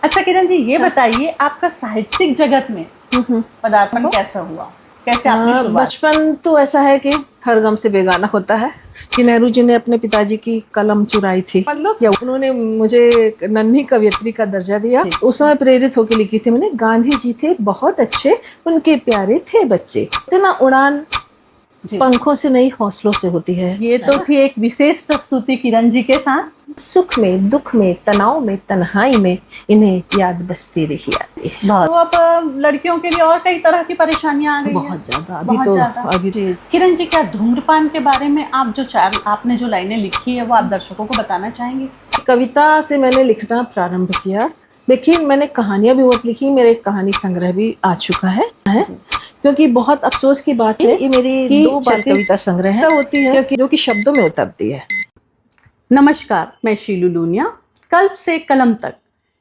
अच्छा किरण जी, ये बताइए आपका साहित्यिक जगत में पदार्पण कैसा हुआ? कैसे आपने शुरुआत? बचपन तो ऐसा है कि हर गम से बेगाना होता है कि नेहरू जी ने अपने पिताजी की कलम चुराई थी, मतलब या उन्होंने मुझे एक नन्ही कवियत्री का दर्जा दिया। उस समय प्रेरित होकर लिखी थी मैंने। गांधी जी थे बहुत अच्छे, उनके प्यारे थे बच्चे। इतना उड़ान जी, पंखों से नहीं हौसलों से होती है। ये तो थी एक विशेष प्रस्तुति किरण जी के साथ। सुख में, दुख में, तनाव में, तन्हाई में इन्हें याद बसती रही आती है। तो अब लड़कियों के लिए और कई तरह की परेशानियां आ गई है। बहुत ज्यादा अभी बहुत तो ज्यादा। अभी जी किरण जी, क्या धूम्रपान के बारे में आपने जो लाइनें लिखी है वो आप दर्शकों को बताना चाहेंगे? कविता से मैंने लिखना प्रारंभ किया, लेकिन मैंने कहानियां भी बहुत लिखी। मेरे एक कहानी संग्रह भी आ चुका है। क्योंकि बहुत अफसोस की बात है, ये मेरी 2 बाल कविता संग्रह है होती है क्योंकि जो कि शब्दों में उतरती है। नमस्कार, मैं शीलू लूनिया। कल्प से कलम तक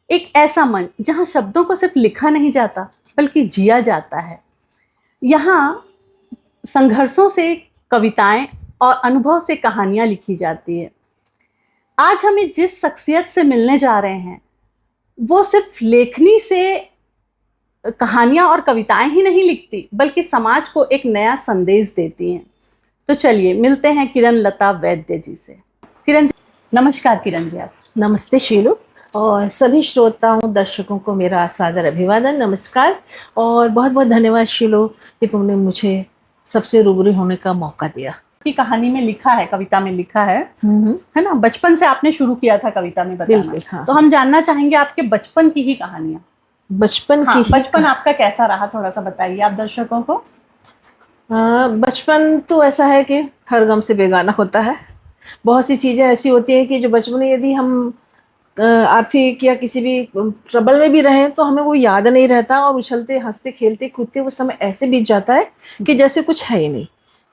एक ऐसा मंच जहां शब्दों को सिर्फ लिखा नहीं जाता बल्कि जिया जाता है। यहाँ संघर्षों से कविताएं और अनुभव से कहानियां लिखी जाती है। आज हम जिस शख्सियत से मिलने जा रहे हैं वो सिर्फ लेखनी से कहानियां और कविताएं ही नहीं लिखती बल्कि समाज को एक नया संदेश देती हैं। तो चलिए मिलते हैं किरण लता वैद्य जी से। किरण जी, नमस्कार किरण जी। आप नमस्ते शीलू, और सभी श्रोताओं दर्शकों को मेरा सादर अभिवादन, नमस्कार। और बहुत बहुत धन्यवाद शीलू कि तुमने मुझे सबसे रूबरू होने का मौका दिया। की कहानी में लिखा है, कविता में लिखा है ना? बचपन से आपने शुरू किया था कविता में बताना। बिल्कुल, हाँ। तो हम जानना चाहेंगे आपके बचपन की ही कहानियां। बचपन हाँ, की बचपन आपका कैसा रहा, थोड़ा सा बताइए आप दर्शकों को। बचपन तो ऐसा है कि हर गम से बेगाना होता है। बहुत सी चीज़ें ऐसी होती हैं कि जो बचपन में यदि हम आर्थिक या किसी भी ट्रबल में भी रहें तो हमें वो याद नहीं रहता, और उछलते हंसते खेलते कूदते वो समय ऐसे बीत जाता है कि जैसे कुछ है ही नहीं।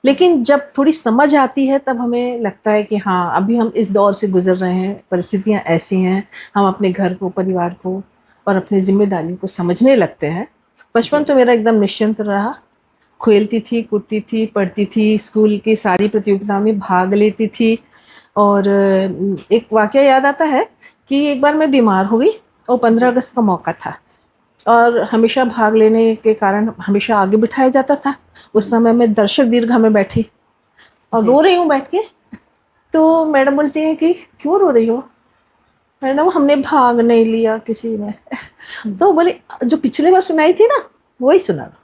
लेकिन जब थोड़ी समझ आती है तब हमें लगता है कि हाँ, अभी हम इस दौर से गुजर रहे हैं, परिस्थितियाँ ऐसी हैं, हम अपने घर को, परिवार को और अपनी जिम्मेदारियों को समझने लगते हैं। बचपन तो मेरा एकदम निश्चिंत रहा। खेलती थी, कूदती थी, पढ़ती थी, स्कूल की सारी प्रतियोगिताओं में भाग लेती थी। और एक वाकया याद आता है कि एक बार मैं बीमार हो गई और 15 अगस्त का मौका था, और हमेशा भाग लेने के कारण हमेशा आगे बिठाया जाता था। उस समय मैं दर्शक दीर्घा में बैठी और रो रही हूँ बैठ के। तो मैडम बोलती है कि क्यों रो रही हो? मैडम, हमने भाग नहीं लिया किसी में। तो बोले जो पिछले बार सुनाई थी ना वही सुना दो।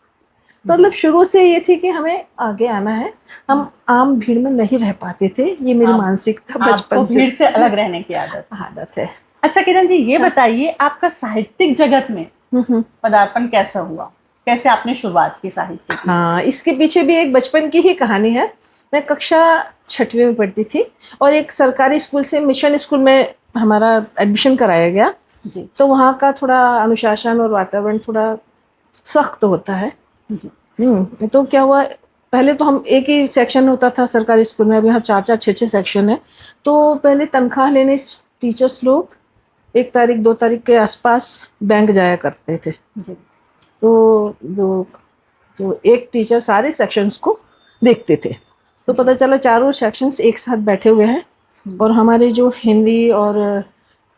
तो मतलब शुरू से ये थी कि हमें आगे आना है, हम आम भीड़ में नहीं रह पाते थे। ये मेरी मानसिकता बचपन से, भीड़ से अलग रहने की आदत है। अच्छा किरण जी, ये बताइए आपका साहित्यिक जगत में पदार्पण कैसा हुआ? कैसे आपने शुरुआत की साहित्य की? हाँ, इसके पीछे भी एक बचपन की ही कहानी है। मैं कक्षा 6वीं में पढ़ती थी और एक सरकारी स्कूल से मिशन स्कूल में हमारा एडमिशन कराया गया जी। तो वहाँ का थोड़ा अनुशासन और वातावरण थोड़ा सख्त होता है जी। तो क्या हुआ, पहले तो हम एक ही सेक्शन होता था सरकारी स्कूल में, अभी यहाँ 4-4, 6-6 सेक्शन है। तो पहले तनख्वाह लेने टीचर्स लोग 1 तारीख 2 तारीख के आसपास बैंक जाया करते थे जी। तो जो जो एक टीचर सारे सेक्शंस को देखते थे, तो पता चला चारों सेक्शंस एक साथ बैठे हुए हैं। और हमारे जो हिंदी और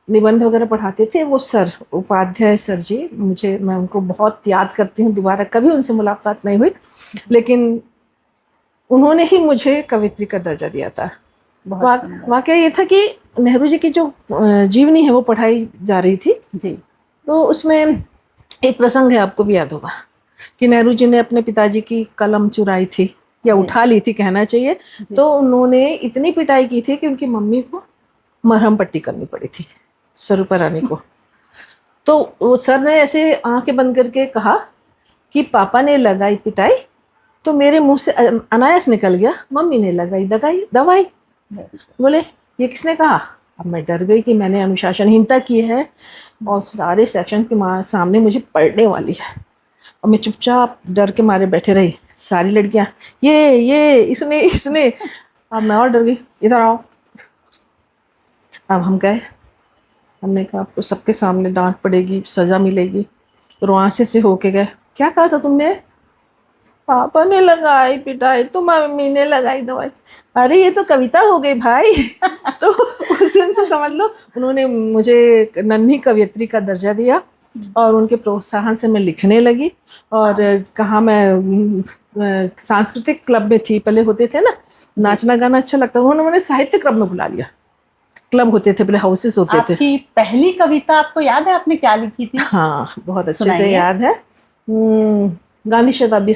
निबंध वगैरह पढ़ाते थे वो सर, उपाध्याय सर जी, मैं उनको बहुत याद करती हूँ। दोबारा कभी उनसे मुलाकात नहीं हुई, लेकिन उन्होंने ही मुझे कवित्री का दर्जा दिया था। वाकया ये था कि नेहरू जी की जो जीवनी है वो पढ़ाई जा रही थी जी। तो उसमें एक प्रसंग है, आपको भी याद होगा, कि नेहरू जी ने अपने पिताजी की कलम चुराई थी या उठा ली थी कहना चाहिए। तो उन्होंने इतनी पिटाई की थी कि उनकी मम्मी को मरहम पट्टी करनी पड़ी थी स्वरूपा रानी को। तो वो सर ने ऐसे आंखें बंद करके कहा कि पापा ने लगाई पिटाई तो मेरे मुंह से अनायास निकल गया, मम्मी ने लगाई दवाई। बोले ये किसने कहा? अब मैं डर गई कि मैंने अनुशासनहीनता की है और सारे सेक्शन के सामने मुझे पढ़ने वाली है। और मैं चुपचाप डर के मारे बैठे रही। सारी लड़कियां ये इसने अब मैं और डर गई, इधर आओ। अब हम गए, हमने कहा आपको सबके सामने डांट पड़ेगी, सज़ा मिलेगी। रुआंसे से होके गए। क्या कहा था तुमने? पापा ने लगाई पिटाई तो मम्मी ने लगाई दवाई। अरे ये तो कविता हो गई भाई। तो उस दिन से समझ लो उन्होंने मुझे नन्ही कवियत्री का दर्जा दिया और उनके प्रोत्साहन से मैं लिखने लगी। और कहाँ मैं सांस्कृतिक क्लब में थी, पहले होते थे ना नाचना गाना अच्छा लगता, उन्होंने मुझे साहित्य क्लब में बुला लिया। क्लब होते थे पहले, हाउसेस होते थे। आपकी पहली कविता आपको याद है आपने क्या लिखी थी? हाँ बहुत अच्छे से सुनाइए। याद है। गांधी शताब्दी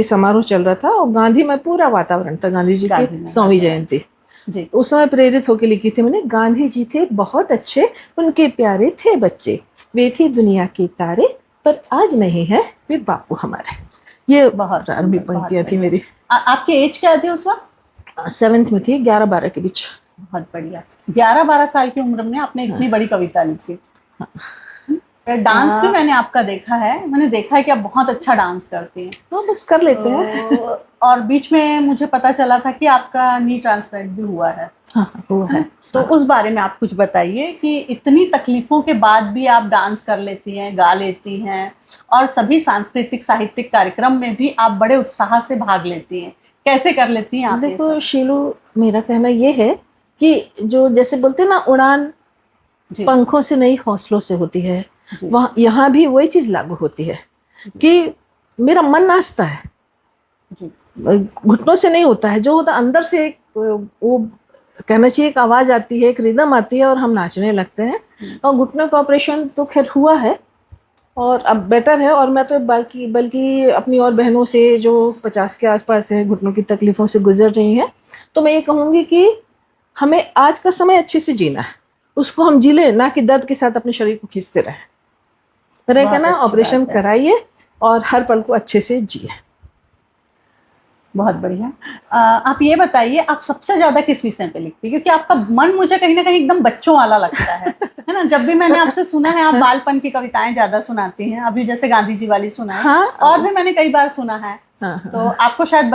समारोह चल रहा था और गांधी में पूरा वातावरण था, गांधी जी गांधी की में 100वीं जयंती। जी। तो उस समय प्रेरित होकर लिखी थी मैंने, गांधी जी थे बहुत अच्छे, उनके प्यारे थे बच्चे, वे थे दुनिया के तारे, पर आज नहीं है वे बापू हमारे। ये बहुत प्रारंभिक सुंदर, बहुत पंक्तियां थी बढ़िया। मेरी। आपकी एज क्या थी उस वक्त? 7th में थी, 11-12 के बीच। बहुत बढ़िया। 11-12 साल की उम्र में आपने इतनी बड़ी कविता लिखी। डांस भी मैंने आपका देखा है, मैंने देखा है कि आप बहुत अच्छा डांस करती हैं। तो बस कर लेते हैं। तो और बीच में मुझे पता चला था कि आपका नी ट्रांसप्लांट भी हुआ है। हाँ हुआ है। तो उस बारे में आप कुछ बताइए कि इतनी तकलीफों के बाद भी आप डांस कर लेती हैं, गा लेती हैं और सभी सांस्कृतिक साहित्यिक कार्यक्रम में भी आप बड़े उत्साह से भाग लेती हैं। कैसे कर लेती हैं आप ये देखो सब? शीलू, मेरा कहना ये है कि जो जैसे बोलते हैं ना उड़ान जी। पंखों से नहीं हौसलों से होती है, जी। वहाँ यहाँ भी वही चीज़ लागू होती है कि मेरा मन नाचता है, जी। घुटनों से नहीं होता है, जो होता अंदर से एक वो कहना चाहिए एक आवाज़ आती है, एक रिदम आती है और हम नाचने लगते हैं। और घुटनों का ऑपरेशन तो खैर हुआ है और अब बेटर है। और मैं तो बल्कि अपनी और बहनों से जो 50 के आसपास है घुटनों की तकलीफ़ों से गुजर रही हैं, तो मैं ये कहूँगी कि हमें आज का समय अच्छे से जीना है, उसको हम जी लें, ना कि दर्द के साथ अपने शरीर को खींचते रहें। मेरा बहुत कहना अच्छी ऑपरेशन बात है। कराइए और हर पल को अच्छे से जिए। बहुत बढ़िया। आप ये बताइए, आप सबसे ज्यादा किस विषय पे लिखती है? क्योंकि आपका मन मुझे कहीं ना कहीं एकदम बच्चों वाला लगता है ना? जब भी मैंने आपसे सुना है आप बालपन की कविताएं ज्यादा सुनाती हैं। अभी जैसे गांधी जी वाली सुनाई, हाँ और भी मैंने कई बार सुना है। हाँ तो आपको शायद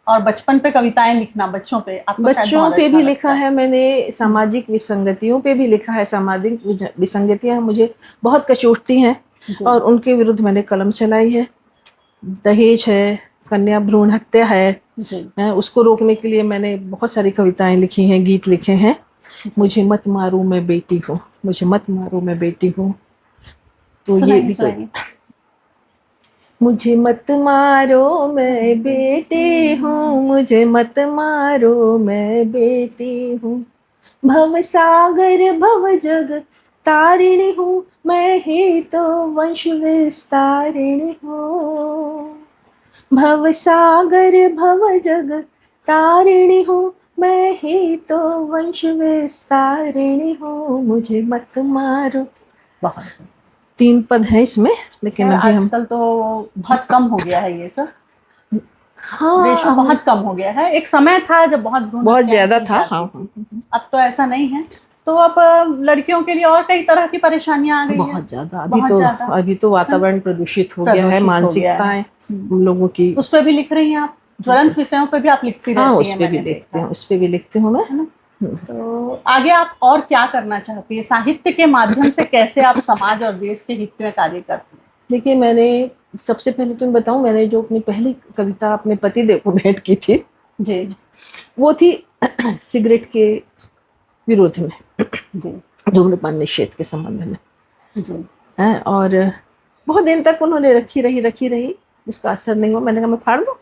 बचपन पे कविताएं लिखना, बच्चों पे आपको शायद बच्चों बहुत पे अच्छा भी लगता लिखा है मैंने, सामाजिक विसंगतियों पे भी लिखा है। सामाजिक विसंगतियां मुझे बहुत कचोटती हैं जी। और उनके विरुद्ध मैंने कलम चलाई है। दहेज है, कन्या भ्रूण हत्या जी। है, उसको रोकने के लिए मैंने बहुत सारी कविताएं लिखी हैं, गीत लिखे हैं। मुझे मत मारो मैं बेटी हूँ, मुझे मत मारो मैं बेटी हूँ, तो ये सुनाइए भी कोई। सुनाइए। मुझे मत मारो मैं बेटी हूँ, मुझे मत मारो मैं बेटी हूँ, भव सागर भव जग तारिणी हूँ, मैं ही तो वंश विस्तारिणी हूँ। भव सागर भव जग तारिणी हूँ, मैं ही तो वंश विस्तारिणी हूँ, मुझे मत मारो। बहुत। 3 पद हैं इसमें, लेकिन खैर अभी हम आजकल तो बहुत कम हो गया है ये सब, रेशो हाँ बहुत कम हो गया है। एक समय था जब बहुत भ्रूण बहुत हत्याएं ज्यादा की था। जाती हाँ थी। अब तो ऐसा नहीं है। तो अब लड़कियों के लिए और कई तरह की परेशानियां आ गई है। बहुत ज्यादा। बहुत ज्यादा अभी तो वातावरण प्रदूषित हो गया है, प्रदूषित हो गया है। मानसिकताएं हम लोगों की। उस पर भी लिख रही हैं आप? ज्वलंत विषयों पर भी आप लिखती हाँ रहती उस हैं, पे भी मैंने लिखते देखा हैं, है। उस पे भी लिखती हूँ मैं। है ना? तो आगे आप और क्या करना चाहती है? साहित्य के माध्यम से कैसे आप समाज और देश के हित में कार्य करती हैं? देखिए, मैंने सबसे पहले तुम्हें बताऊं, मैंने जो अपनी पहली कविता अपने पति देव को भेंट की थी, जी। वो थी सिगरेट के विरोध में, जी। धूम्रपान निषेध के संबंध में जी। है। और बहुत दिन तक उन्होंने रखी रही, उसका असर नहीं हुआ। मैंने कहा मैं फाड़ दूं।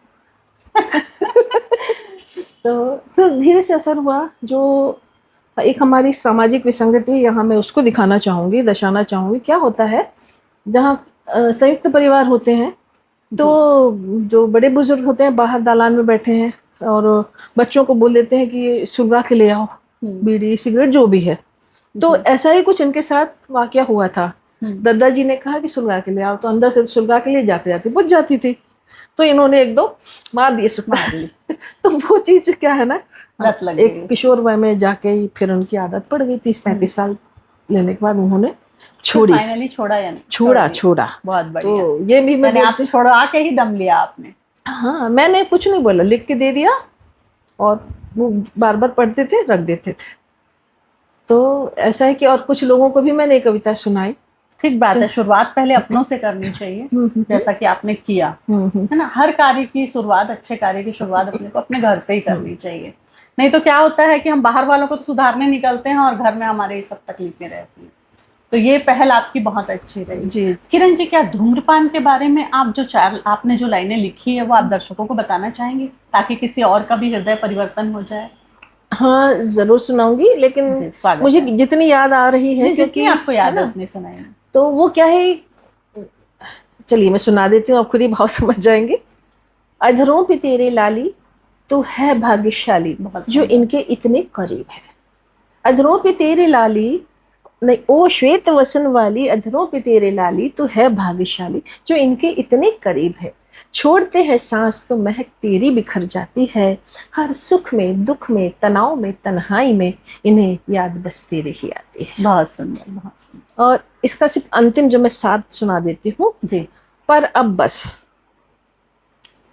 तो फिर धीरे से असर हुआ। जो एक हमारी सामाजिक विसंगति, यहाँ मैं उसको दिखाना चाहूँगी, दर्शाना चाहूँगी। क्या होता है जहाँ संयुक्त परिवार होते हैं, तो जो बड़े बुजुर्ग होते हैं बाहर दालान में बैठे हैं और बच्चों को बोल देते हैं कि ये सुलगा के ले आओ, बीड़ी सिगरेट जो भी है। तो ऐसा ही कुछ इनके साथ वाकया हुआ था। दादाजी ने कहा कि सुलगा के ले आओ, तो अंदर से सुलगा के लिए जाते जाते बुझ जाती थी, तो इन्होंने 1-2 मार दिए सुट्टा। तो वो चीज क्या है ना, लत लग गई। एक किशोर वय में जाके ही फिर उनकी आदत पड़ गई। 30-35 साल लेने के बाद उन्होंने छोड़ी। फाइनली छोड़ा या नहीं? छोड़ा। बहुत बढ़िया। तो ये भी मैंने आप छोड़ो आके ही दम लिया आपने। हाँ, मैंने कुछ नहीं बोला, लिख के दे दिया और वो बार बार पढ़ते थे, रख देते थे। तो ऐसा है कि और कुछ लोगों को भी मैंने कविता सुनाई। ठीक बात है, शुरुआत पहले अपनों से करनी चाहिए, जैसा कि आपने किया, है ना। हर कार्य की शुरुआत, अच्छे कार्य की शुरुआत अपने को अपने घर से ही करनी चाहिए। नहीं तो क्या होता है कि हम बाहर वालों को तो सुधारने निकलते हैं और घर में हमारे ये सब तकलीफें रहती हैं। तो ये पहल आपकी बहुत अच्छी रही जी। किरण जी। क्या धूम्रपान के बारे में आप आपने जो लाइनें लिखी है वो आप दर्शकों को बताना चाहेंगे, ताकि किसी और का भी हृदय परिवर्तन हो जाए? हाँ, जरूर सुनाऊंगी, लेकिन जी, स्वागत मुझे है। जितनी याद आ रही है, जितनी आपको याद है ना, उतनी सुनाइए। तो वो क्या है, चलिए मैं सुना देती हूँ, आप खुद ही भाव समझ जाएंगे। अधरों पे तेरे लाली, तू है भाग्यशाली जो इनके इतने करीब है। अधरों पे तेरे लाली, नहीं, ओ श्वेत वसन वाली, अधरों पे तेरे लाली, तू है भाग्यशाली जो इनके इतने करीब है। छोड़ते हैं सांस तो महक तेरी बिखर जाती है। हर सुख में, दुख में, तनाव में, तन्हाई में, इन्हें याद बस तेरी ही आती है। बहुत सुंदर, बहुत सुंदर। और इसका सिर्फ अंतिम जो मैं साथ सुना देती हूँ। जी। पर अब बस,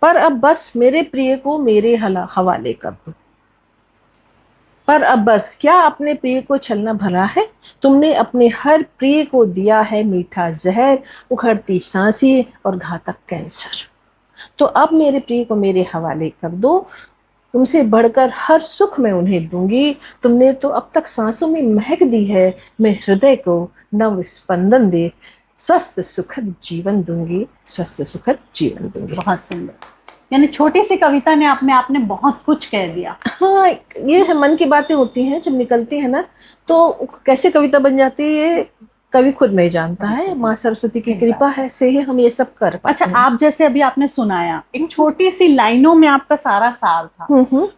पर अब बस मेरे प्रिय को मेरे हवाले कर दो। पर अब बस, क्या अपने प्रिय को छलना भला है? तुमने अपने हर प्रिय को दिया है मीठा जहर, उखड़ती सांसें और घातक कैंसर। तो अब मेरे प्रिय को मेरे हवाले कर दो, तुमसे बढ़कर हर सुख मैं उन्हें दूंगी। तुमने तो अब तक सांसों में महक दी है, मैं हृदय को नव स्पंदन दे स्वस्थ सुखद जीवन दूंगी, स्वस्थ सुखद जीवन दूंगी। बहुत सुंदर। यानी छोटी सी कविता ने आपने बहुत कुछ कह दिया। हाँ, ये है, मन की बातें होती हैं जब निकलती है ना, तो कैसे कविता बन जाती है ये कवि खुद नहीं जानता है। माँ सरस्वती की कृपा है से ही हम ये सब कर पाते अच्छा, हैं। आप जैसे अभी आपने सुनाया, एक छोटी सी लाइनों में आपका सारा सार था।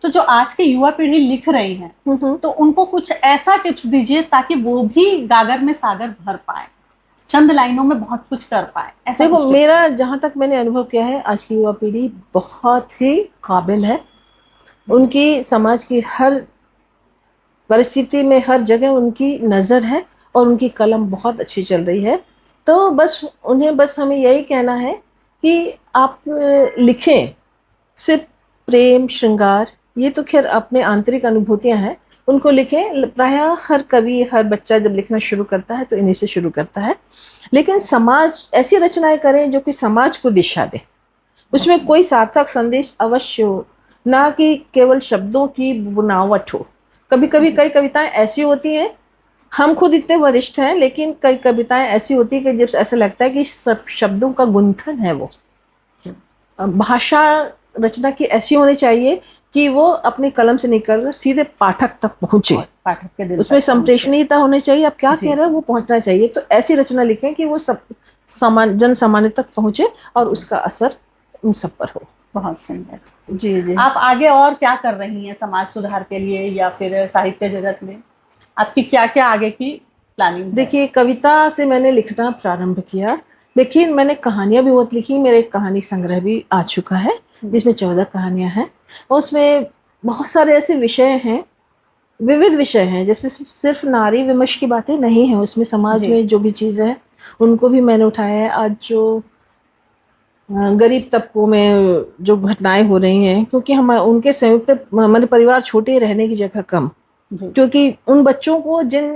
तो जो आज की युवा पीढ़ी लिख रही है, तो उनको कुछ ऐसा टिप्स दीजिए ताकि वो भी गागर में सागर भर पाए, चंद लाइनों में बहुत कुछ कर पाए। ऐसा देखो, मेरा जहाँ तक मैंने अनुभव किया है, आज की युवा पीढ़ी बहुत ही काबिल है। उनकी समाज की हर परिस्थिति में, हर जगह उनकी नज़र है और उनकी कलम बहुत अच्छी चल रही है। तो बस उन्हें, बस हमें यही कहना है कि आप लिखें, सिर्फ प्रेम श्रृंगार, ये तो खैर अपने आंतरिक अनुभूतियाँ हैं, उनको लिखें। प्रायः हर कवि, हर बच्चा जब लिखना शुरू करता है तो इन्हीं से शुरू करता है। लेकिन समाज, ऐसी रचनाएं करें जो कि समाज को दिशा दे, उसमें कोई सार्थक संदेश अवश्य हो, ना कि केवल शब्दों की बुनावट हो। कभी कभी कई कविताएं ऐसी होती हैं, हम खुद इतने वरिष्ठ हैं, लेकिन कई कविताएं ऐसी होती है कि जब ऐसा लगता है कि सब शब्दों का गुंथन है वो। भाषा रचना की ऐसी होनी चाहिए कि वो अपनी कलम से निकल सीधे पाठक तक पहुंचे, पाठक के दिल उसमें तक संप्रेषणीयता होनी चाहिए। आप क्या कह रहे हैं वो पहुंचना चाहिए। तो ऐसी रचना लिखें कि वो सब जन सामान्य तक पहुंचे और उसका असर उन सब पर हो। बहुत सुंदर। जी जी। आप आगे और क्या कर रही हैं समाज सुधार के लिए, या फिर साहित्य जगत में आपकी क्या क्या आगे की प्लानिंग है? देखिए, कविता से मैंने लिखना प्रारंभ किया, लेकिन मैंने कहानियाँ भी बहुत लिखी। मेरे एक कहानी संग्रह भी आ चुका है जिसमें 14 कहानियाँ हैं, और उसमें बहुत सारे ऐसे विषय हैं, विविध विषय हैं। जैसे सिर्फ नारी विमर्श की बातें नहीं हैं उसमें, समाज में जो भी चीज़ें हैं उनको भी मैंने उठाया है। आज जो गरीब तबकों में जो घटनाएं हो रही हैं, क्योंकि हम उनके संयुक्त, हमारे परिवार छोटे, रहने की जगह कम, क्योंकि उन बच्चों को जिन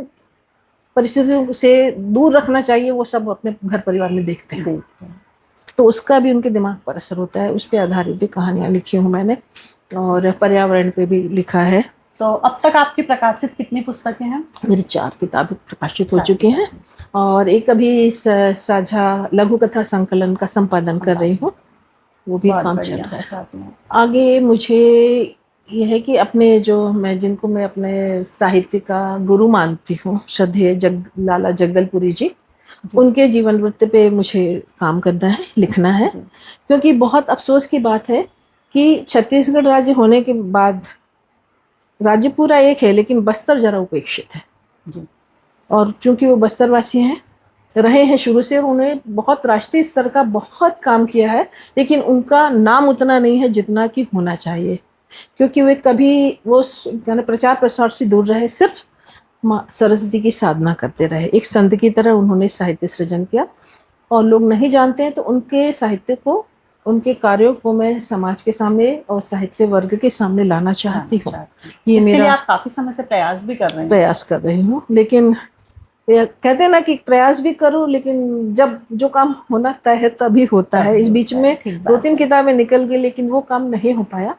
परिस्थितियों से दूर रखना चाहिए वो सब अपने घर परिवार में देखते हैं, तो उसका भी उनके दिमाग पर असर होता है। उस पर आधारित भी कहानियाँ लिखी हूँ मैंने, और पर्यावरण पे भी लिखा है। तो अब तक आपकी प्रकाशित कितनी पुस्तकें हैं? मेरी 4 किताबें प्रकाशित हो चुकी हैं, और एक अभी साझा लघु कथा संकलन का संपादन कर रही हूँ, वो भी काम चल रहा है। आगे मुझे यह है कि अपने जो जिनको मैं अपने साहित्य का गुरु मानती हूँ, श्रद्धेय लाला जगदलपुरी जी, उनके जीवन वृत्त पे मुझे काम करना है, लिखना है। क्योंकि बहुत अफसोस की बात है कि छत्तीसगढ़ राज्य होने के बाद, राज्य पूरा एक है लेकिन बस्तर जरा उपेक्षित है। और चूंकि वो बस्तरवासी हैं, रहे हैं शुरू से, उन्होंने बहुत राष्ट्रीय स्तर का बहुत काम किया है, लेकिन उनका नाम उतना नहीं है जितना कि होना चाहिए। क्योंकि वे कभी वो प्रचार प्रसार से दूर रहे, सिर्फ माँ सरस्वती की साधना करते रहे। एक संत की तरह उन्होंने साहित्य सृजन किया, और लोग नहीं जानते हैं, तो उनके साहित्य को, उनके कार्यों को मैं समाज के सामने और साहित्य वर्ग के सामने लाना चाहती हूँ। ये इसके मेरा लिए आप काफी समय से प्रयास भी कर रहे हैं? प्रयास कर रही हूँ, लेकिन ये कहते हैं ना कि प्रयास भी करो, लेकिन जब जो काम होना तय है तभी होता है। इस बीच में ठीक बात 2-3 किताबें निकल गई, लेकिन वो काम नहीं हो पाया।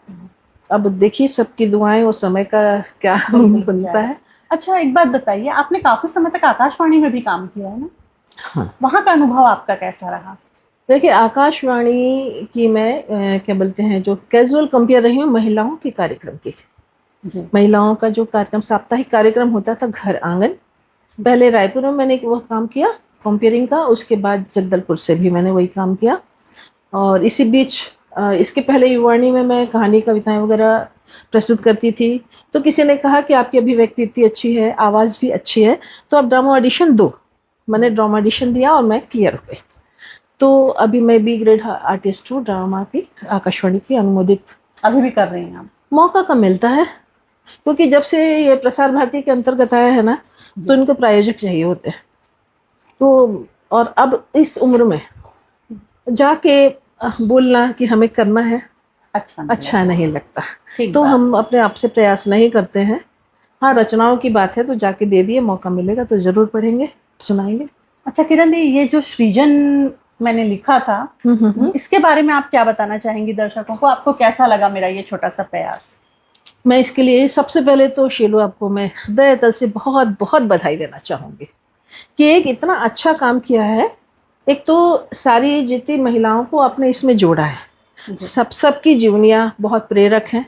अब देखिए सबकी दुआएं और समय का क्या बनता है। अच्छा, एक बात बताइए, आपने काफी समय तक आकाशवाणी में भी काम किया है ना, हाँ, वहाँ का अनुभव आपका कैसा रहा? देखिए आकाशवाणी की मैं क्या बोलते हैं, जो कैजुअल कंपेयर रही हूँ महिलाओं के कार्यक्रम की। जी। महिलाओं का जो कार्यक्रम, साप्ताहिक कार्यक्रम होता था घर आंगन, पहले रायपुर में मैंने वह काम किया कंपेयरिंग का, उसके बाद जगदलपुर से भी मैंने वही काम किया। और इसी बीच इसके पहले युवाणी में मैं कहानी कविताएं वगैरह प्रस्तुत करती थी। तो किसी ने कहा कि आपकी अभिव्यक्ति इतनी अच्छी है, आवाज़ भी अच्छी है, तो आप ड्रामा ऑडिशन दो। मैंने ड्रामा ऑडिशन दिया और मैं क्लियर हो गई। तो अभी मैं बी ग्रेड आर्टिस्ट हूँ ड्रामा की, आकाशवाणी की अनुमोदित। अभी भी कर रही हैं आप? मौका कम मिलता है, क्योंकि जब से ये प्रसार भारती के अंतर्गत आया है ना, तो इनको प्रायोजक चाहिए होते हैं। तो और अब इस उम्र में जाके बोलना कि हमें करना है, अच्छा नहीं लगता। तो हम अपने आप से प्रयास नहीं करते हैं। हाँ, रचनाओं की बात है तो जाके दे दिए, मौका मिलेगा तो ज़रूर पढ़ेंगे, सुनाएंगे। अच्छा किरण दी, ये जो सृजन मैंने लिखा था, इसके बारे में आप क्या बताना चाहेंगी दर्शकों को? आपको कैसा लगा मेरा ये छोटा सा प्रयास? मैं इसके लिए सबसे पहले तो शीलू आपको मैं हृदय तल से बहुत बहुत बधाई देना चाहूँगी कि एक इतना अच्छा काम किया है। एक तो सारी जितनी महिलाओं को आपने इसमें जोड़ा है, सबकी जीवनियाँ बहुत प्रेरक हैं,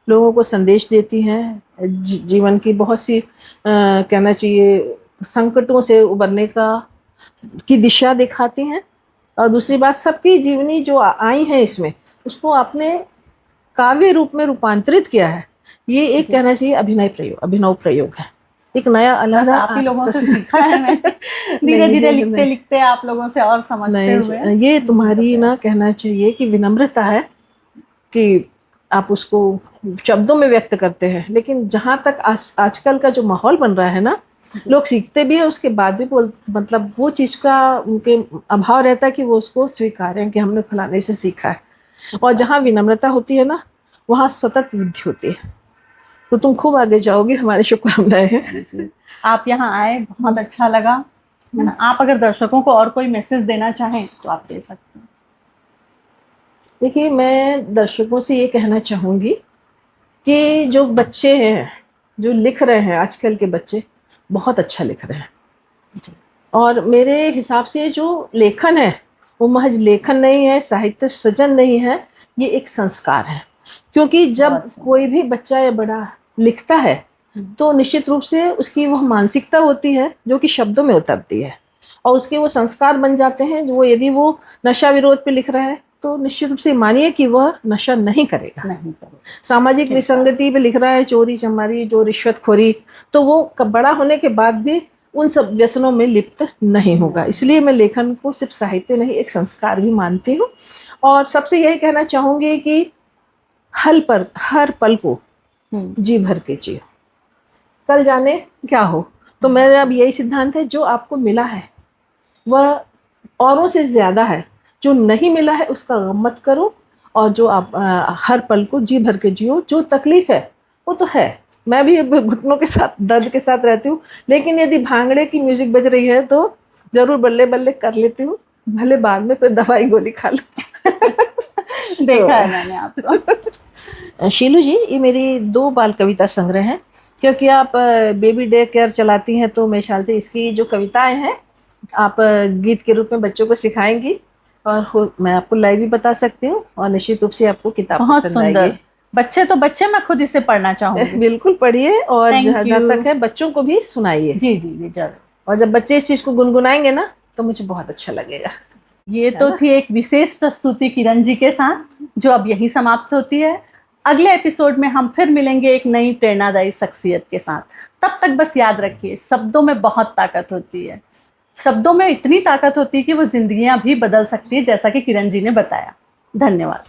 लोगों को संदेश देती हैं, जीवन की बहुत सी कहना चाहिए संकटों से उबरने की दिशा दिखाती हैं। और दूसरी बात, सबकी जीवनी जो आई है इसमें, उसको आपने काव्य रूप में रूपांतरित किया है। ये एक कहना चाहिए अभिनव प्रयोग है, एक नया अलग। आप ही लोगों से सीखा है मैंने, धीरे धीरे लिखते लिखते आप लोगों से और समझते हुए। ये तुम्हारी ना कहना चाहिए कि विनम्रता है कि आप उसको शब्दों में व्यक्त करते हैं, लेकिन जहाँ तक आजकल का जो माहौल बन रहा है ना, लोग सीखते भी है, उसके बाद भी मतलब वो चीज़ का उनके अभाव रहता है कि वो उसको स्वीकारें कि हमने फलाने से सीखा है। और जहाँ विनम्रता होती है ना, वहाँ सतत वृद्धि होती है। तो तुम खूब आगे जाओगे, हमारी शुभकामनाएं हैं। आप यहाँ आए, बहुत अच्छा लगा, है ना? आप अगर दर्शकों को और कोई मैसेज देना चाहें तो आप दे सकते हैं। देखिए, मैं दर्शकों से ये कहना चाहूँगी कि जो बच्चे हैं, जो लिख रहे हैं, आजकल के बच्चे बहुत अच्छा लिख रहे हैं। और मेरे हिसाब से जो लेखन है वो महज लेखन नहीं है, साहित्य सृजन नहीं है, ये एक संस्कार है। क्योंकि जब कोई भी बच्चा या बड़ा लिखता है तो निश्चित रूप से उसकी वह मानसिकता होती है जो कि शब्दों में उतरती है, और उसके वो संस्कार बन जाते हैं। जो यदि वो नशा विरोध पे लिख रहा है तो निश्चित रूप से मानिए कि वह नशा नहीं करेगा। सामाजिक विसंगति पे लिख रहा है, चोरी चमारी, जो रिश्वतखोरी, तो वो बड़ा होने के बाद भी उन सब व्यसनों में लिप्त नहीं होगा। इसलिए मैं लेखन को सिर्फ साहित्य नहीं, एक संस्कार भी मानती हूँ। और सबसे यही कहना चाहूँगी कि हर पल को जी भर के जियो, कल जाने क्या हो। तो मेरा अब यही सिद्धांत है, जो आपको मिला है वह औरों से ज़्यादा है, जो नहीं मिला है उसका गम मत करो, और जो आप हर पल को जी भर के जियो। जो तकलीफ है वो तो है, मैं भी घुटनों के साथ दर्द के साथ रहती हूँ, लेकिन यदि भांगड़े की म्यूजिक बज रही है तो ज़रूर बल्ले बल्ले कर लेती हूँ, भले बाद में फिर दवाई गोली खा लो। देखा है मैंने आपको। शीलू जी, ये मेरी 2 बाल कविता संग्रह हैं, क्योंकि आप बेबी डे केयर चलाती हैं, तो मेरे ख्याल से इसकी जो कविताएं हैं आप गीत के रूप में बच्चों को सिखाएंगी, और मैं आपको लाइव भी बता सकती हूँ, और निश्चित रूप से आपको किताब बहुत पसंद आएगी। सुंदर, बच्चे तो बच्चे, मैं खुद इसे पढ़ना चाहूँगी। बिल्कुल पढ़िए, और जहाँ तक है बच्चों को भी सुनाइए। जी जी जी जरूर। और जब बच्चे इस चीज़ को गुनगुनाएंगे ना, तो मुझे बहुत अच्छा लगेगा। ये तो थी एक विशेष प्रस्तुति किरण जी के साथ, जो अब यही समाप्त होती है। अगले एपिसोड में हम फिर मिलेंगे एक नई प्रेरणादायी शख्सियत के साथ। तब तक बस याद रखिए, शब्दों में बहुत ताकत होती है। शब्दों में इतनी ताकत होती है कि वो जिंदगियां भी बदल सकती है, जैसा कि किरण जी ने बताया। धन्यवाद।